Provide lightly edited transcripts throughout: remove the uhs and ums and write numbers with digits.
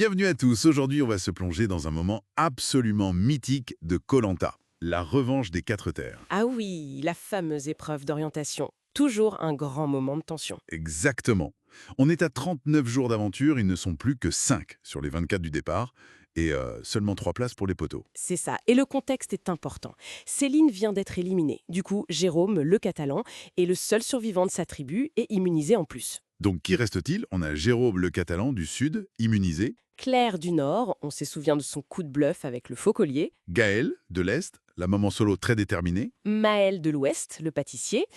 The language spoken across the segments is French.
Bienvenue à tous. Aujourd'hui, on va se plonger dans un moment absolument mythique de koh la revanche des quatre terres. Ah oui, la fameuse épreuve d'orientation. Toujours un grand moment de tension. Exactement. On est à 39 jours d'aventure, ils ne sont plus que 5 sur les 24 du départ, et seulement 3 places pour les poteaux. C'est ça. Et le contexte est important. Céline vient d'être éliminée. Du coup, Jérôme, le Catalan, est le seul survivant de sa tribu et immunisé en plus. Donc qui reste-t-il? On a Jérôme le Catalan du sud, immunisé, Claire du Nord, on se souvient de son coup de bluff avec le faux collier. Gaël de l'est, la maman solo très déterminée, Maël de l'Ouest, le pâtissier.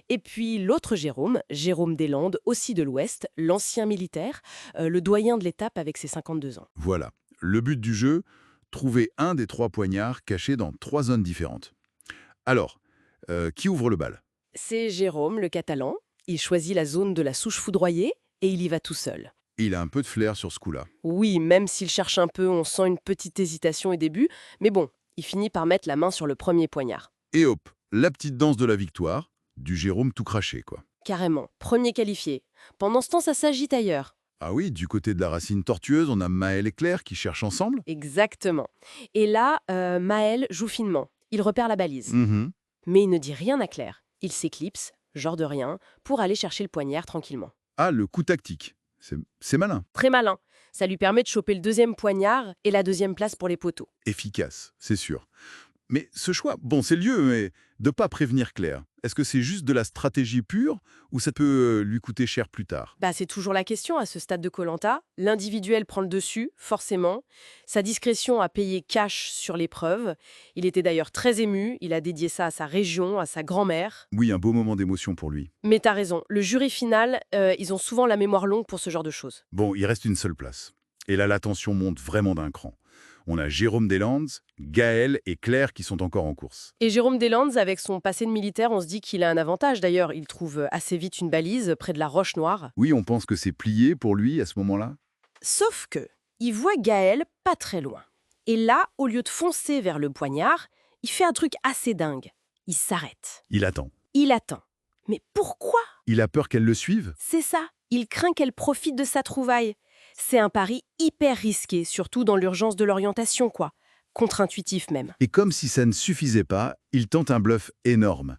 Et puis l'autre Jérôme, Jérôme des Landes, aussi de l'Ouest, l'ancien militaire, le doyen de l'étape avec ses 52 ans. voilà. Le but du jeu, trouver un des 3 poignards cachés dans 3 zones différentes. Alors, qui ouvre le bal? C'est Jérôme, le Catalan. Il choisit la zone de la souche foudroyée et il y va tout seul. Il a un peu de flair sur ce coup-là. Oui, même s'il cherche un peu, on sent une petite hésitation au début, mais bon, il finit par mettre la main sur le premier poignard. Et hop, la petite danse de la victoire, du Jérôme tout craché, quoi. Carrément, premier qualifié. Pendant ce temps, ça s'agite ailleurs. Ah oui, du côté de la racine tortueuse, on a Maël et Claire qui cherchent ensemble. Exactement. Et là, Maël joue finement. Il repère la balise. Mhm. Mais il ne dit rien à Claire. Il s'éclipse, genre de rien, pour aller chercher le poignard tranquillement. Ah, le coup tactique. C'est malin. Très malin. Ça lui permet de choper le deuxième poignard et la deuxième place pour les poteaux. Efficace, c'est sûr. Mais ce choix, bon, c'est lieu, mais de pas prévenir Claire. Est-ce que c'est juste de la stratégie pure ou ça peut lui coûter cher plus tard? Bah, c'est toujours la question à ce stade de koh. L'individuel prend le dessus, forcément. Sa discrétion a payé cash sur l'épreuve. Il était d'ailleurs très ému, il a dédié ça à sa région, à sa grand-mère. Oui, un beau moment d'émotion pour lui. Mais t'as raison, le jury final, ils ont souvent la mémoire longue pour ce genre de choses. Bon, il reste une seule place. Et là, la tension monte vraiment d'un cran. On a Jérôme Deslandes, Gaël et Claire qui sont encore en course. Et Jérôme Deslandes, avec son passé de militaire, on se dit qu'il a un avantage d'ailleurs. Il trouve assez vite une balise près de la Roche Noire. Oui, on pense que c'est plié pour lui à ce moment-là. Sauf que, il voit Gaël pas très loin. Et là, au lieu de foncer vers le poignard, il fait un truc assez dingue. Il s'arrête. Il attend. Il attend. Mais pourquoi? Il a peur qu'elle le suive. C'est ça. Il craint qu'elle profite de sa trouvaille. C'est un pari hyper risqué, surtout dans l'urgence de l'orientation, quoi. Contre-intuitif même. Et comme si ça ne suffisait pas, il tente un bluff énorme.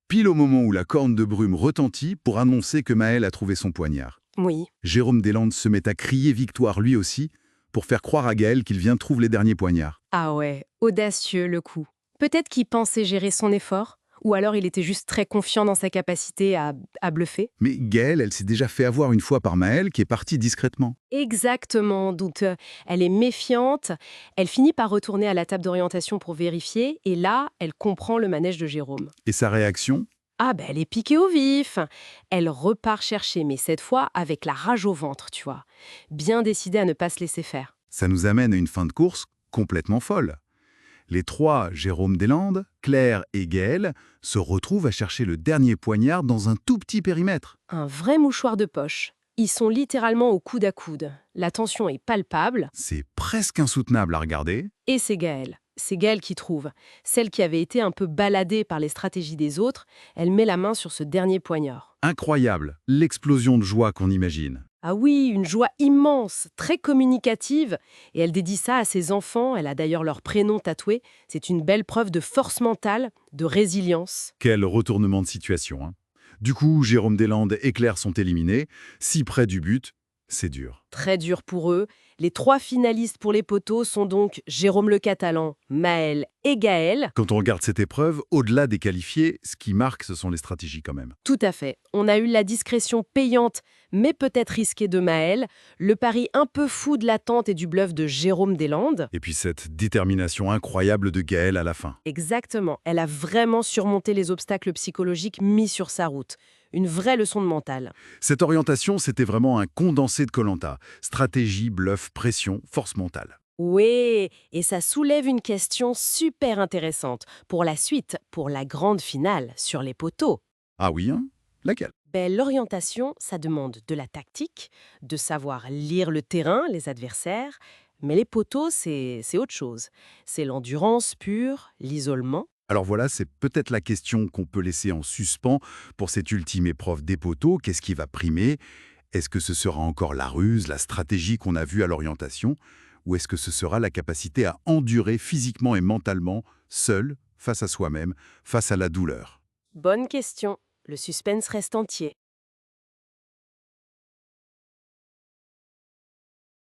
Pile au moment où la corne de brume retentit pour annoncer que Maël a trouvé son poignard. Oui. Jérôme Deslandes se met à crier victoire lui aussi pour faire croire à Gaël qu'il vient trouver les derniers poignards. Ah ouais, audacieux le coup. Peut-être qu'il pensait gérer son effort, ou alors il était juste très confiant dans sa capacité à bluffer. Mais Gaël, elle s'est déjà fait avoir une fois par Maël qui est parti discrètement. Exactement, donc elle est méfiante, elle finit par retourner à la table d'orientation pour vérifier, et là, elle comprend le manège de Jérôme. Et sa réaction? Ah ben elle est piquée au vif. Elle repart chercher, mais cette fois avec la rage au ventre, tu vois. Bien décidée à ne pas se laisser faire. Ça nous amène à une fin de course complètement folle. Les 3, Jérôme Deslandes, Claire et Gaël, se retrouvent à chercher le dernier poignard dans un tout petit périmètre. Un vrai mouchoir de poche. Ils sont littéralement au coude à coude. La tension est palpable, C'est presque insoutenable à regarder. et c'est Gaëlle. C'est Gaëlle qui trouve. Celle qui avait été un peu baladée par les stratégies des autres, elle met la main sur ce dernier poignard. Incroyable, l'explosion de joie qu'on imagine. Ah oui, une joie immense, très communicative, et elle dédie ça à ses enfants, elle a d'ailleurs leur prénom tatoué. C'est une belle preuve de force mentale, de résilience. Quel retournement de situation, hein. Du coup, Jérôme Deslandes et Claire sont éliminés, si près du but, c'est dur. Très dur pour eux. Les 3 finalistes pour les poteaux sont donc Jérôme le Catalan, Maël et Gaël. Quand on regarde cette épreuve, au-delà des qualifiés, ce qui marque, ce sont les stratégies quand même. Tout à fait. On a eu la discrétion payante, mais peut-être risquée de Maël, le pari un peu fou de l'attente et du bluff de Jérôme Deslandes. Et puis cette détermination incroyable de Gaël à la fin. Exactement. Elle a vraiment surmonté les obstacles psychologiques mis sur sa route. Une vraie leçon de mental. Cette orientation, c'était vraiment un condensé de koh. Stratégie, bluff, pression, force mentale. Oui, et ça soulève une question super intéressante pour la suite, pour la grande finale sur les poteaux. Ah oui, hein? Laquelle? L'orientation, ça demande de la tactique, de savoir lire le terrain, les adversaires, mais les poteaux, c'est autre chose. C'est l'endurance pure, l'isolement. Alors voilà, c'est peut-être la question qu'on peut laisser en suspens pour cette ultime épreuve des poteaux. Qu'est-ce qui va primer? Est-ce que ce sera encore la ruse, la stratégie qu'on a vue à l'orientation, ou est-ce que ce sera la capacité à endurer physiquement et mentalement, seul, face à soi-même, face à la douleur? Bonne question. Le suspense reste entier.